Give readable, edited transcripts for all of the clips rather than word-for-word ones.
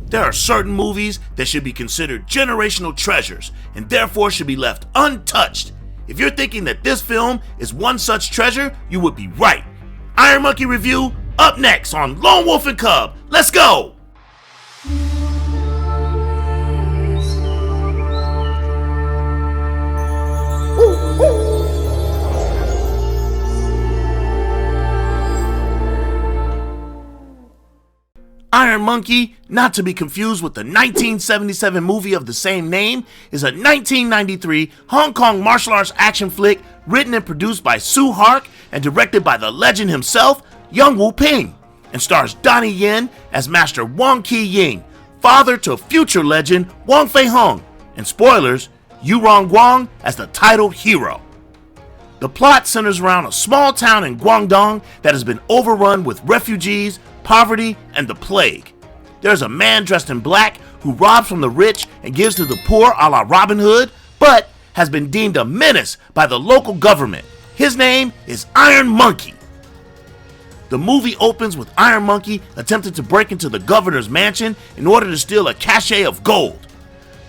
There are certain movies that should be considered generational treasures and therefore should be left untouched. If you're thinking that this film is one such treasure, you would be right. Iron Monkey review up next on Lone Wolf and Cub. Let's go! Iron Monkey, not to be confused with the 1977 movie of the same name, is a 1993 Hong Kong martial arts action flick written and produced by Sue Hark and directed by the legend himself, Yung Wu Ping, and stars Donnie Yen as Master Wong Ki-ying, father to future legend Wong Fei Hung, and spoilers, Yu Rong Guang as the titled hero. The plot centers around a small town in Guangdong that has been overrun with refugees, poverty, and the plague. There's a man dressed in black who robs from the rich and gives to the poor a la Robin Hood, but has been deemed a menace by the local government. His name is Iron Monkey. The movie opens with Iron Monkey attempting to break into the governor's mansion in order to steal a cache of gold.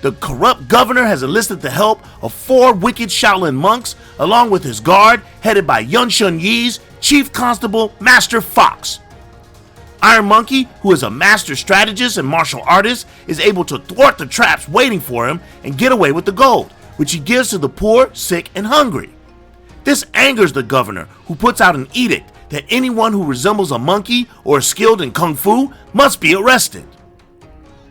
The corrupt governor has enlisted the help of 4 wicked Shaolin monks along with his guard headed by Yun Shun Yi's Chief Constable Master Fox. Iron Monkey, who is a master strategist and martial artist, is able to thwart the traps waiting for him and get away with the gold, which he gives to the poor, sick, and hungry. This angers the governor, who puts out an edict that anyone who resembles a monkey or is skilled in kung fu must be arrested.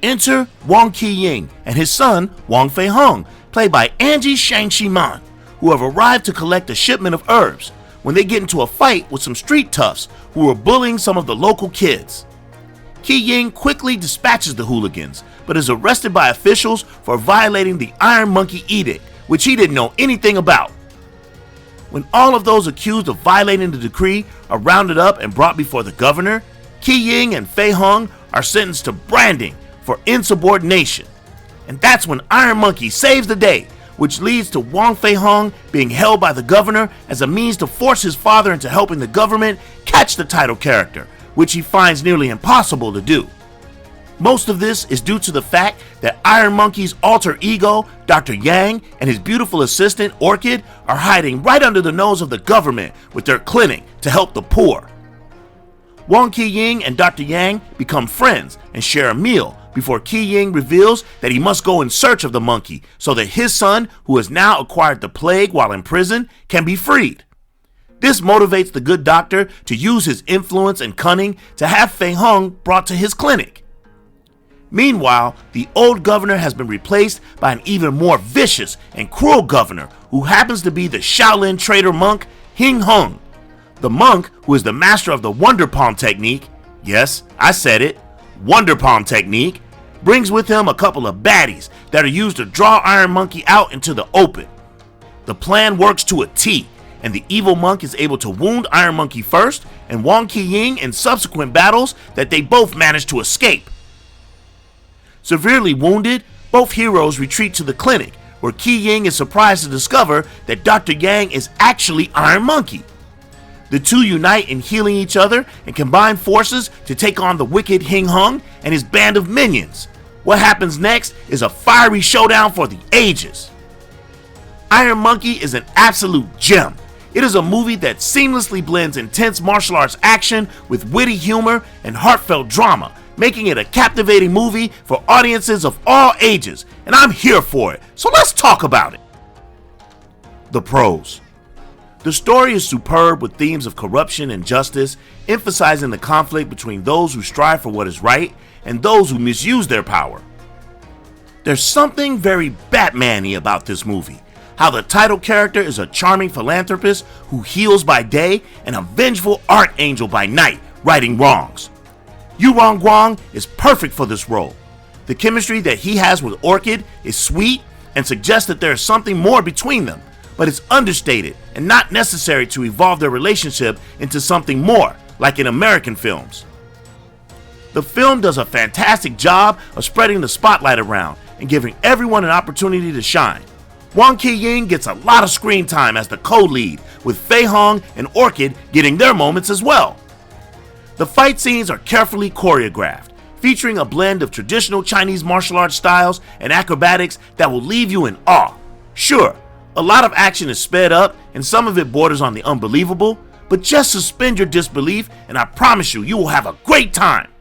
Enter Wong Ki-ying and his son Wong Fei Hung, played by Angie Shang-Chi-man, who have arrived to collect a shipment of herbs when they get into a fight with some street toughs who are bullying some of the local kids. Ki-ying quickly dispatches the hooligans, but is arrested by officials for violating the Iron Monkey edict, which he didn't know anything about. When all of those accused of violating the decree are rounded up and brought before the governor, Ki-ying and Fei Hung are sentenced to branding for insubordination. And that's when Iron Monkey saves the day, which leads to Wong Fei Hung being held by the governor as a means to force his father into helping the government catch the title character, which he finds nearly impossible to do. Most of this is due to the fact that Iron Monkey's alter ego, Dr. Yang, and his beautiful assistant, Orchid, are hiding right under the nose of the government with their clinic to help the poor. Wong Ki-ying and Dr. Yang become friends and share a meal before Ki-ying reveals that he must go in search of the monkey so that his son, who has now acquired the plague while in prison, can be freed. This motivates the good doctor to use his influence and cunning to have Fei Hung brought to his clinic. Meanwhile, the old governor has been replaced by an even more vicious and cruel governor who happens to be the Shaolin traitor monk Hing Hung. The monk, who is the master of the Wonder Palm technique, yes, I said it, Wonder Palm technique, brings with him a couple of baddies that are used to draw Iron Monkey out into the open. The plan works to a T, and the evil monk is able to wound Iron Monkey first and Wong Ki-ying in subsequent battles that they both manage to escape. Severely wounded, both heroes retreat to the clinic, where Ki-ying is surprised to discover that Dr. Yang is actually Iron Monkey. The two unite in healing each other and combine forces to take on the wicked Hing Hung and his band of minions. What happens next is a fiery showdown for the ages. Iron Monkey is an absolute gem. It is a movie that seamlessly blends intense martial arts action with witty humor and heartfelt drama, making it a captivating movie for audiences of all ages, and I'm here for it, so let's talk about it. The pros. The story is superb with themes of corruption and justice, emphasizing the conflict between those who strive for what is right and those who misuse their power. There's something very Batman-y about this movie, how the title character is a charming philanthropist who heals by day and a vengeful archangel by night, righting wrongs. Yu Rong Guang is perfect for this role. The chemistry that he has with Orchid is sweet and suggests that there is something more between them, but it's understated and not necessary to evolve their relationship into something more, like in American films. The film does a fantastic job of spreading the spotlight around and giving everyone an opportunity to shine. Wong Ki-ying gets a lot of screen time as the co-lead, with Fei Hung and Orchid getting their moments as well. The fight scenes are carefully choreographed, featuring a blend of traditional Chinese martial arts styles and acrobatics that will leave you in awe. Sure, a lot of action is sped up and some of it borders on the unbelievable, but just suspend your disbelief and I promise you, you will have a great time.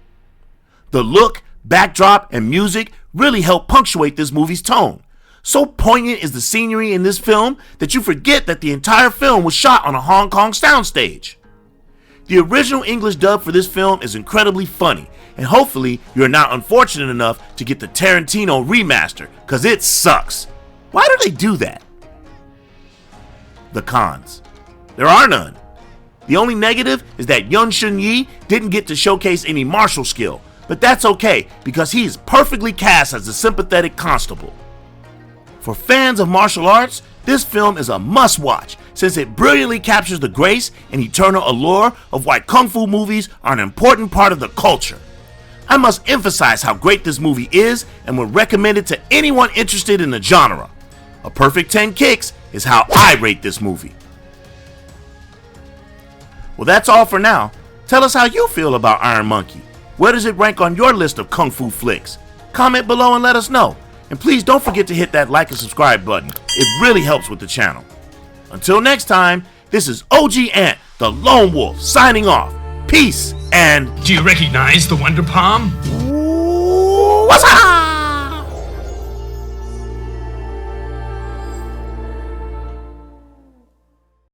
The look, backdrop, and music really help punctuate this movie's tone. So poignant is the scenery in this film that you forget that the entire film was shot on a Hong Kong soundstage. The original English dub for this film is incredibly funny, and hopefully you're not unfortunate enough to get the Tarantino remaster, cause it sucks. Why do they do that? The cons. There are none. The only negative is that Yun Shun Yi didn't get to showcase any martial skill, but that's okay because he is perfectly cast as a sympathetic constable. For fans of martial arts, this film is a must-watch since it brilliantly captures the grace and eternal allure of why kung fu movies are an important part of the culture. I must emphasize how great this movie is and would recommend it to anyone interested in the genre. A perfect 10 kicks is how I rate this movie. Well, that's all for now. Tell us how you feel about Iron Monkey. Where does it rank on your list of kung fu flicks? Comment below and let us know. And please don't forget to hit that like and subscribe button. It really helps with the channel. Until next time, this is OG Ant, the Lone Wolf, signing off. Peace and... Do you recognize the Wonder Palm? What's up?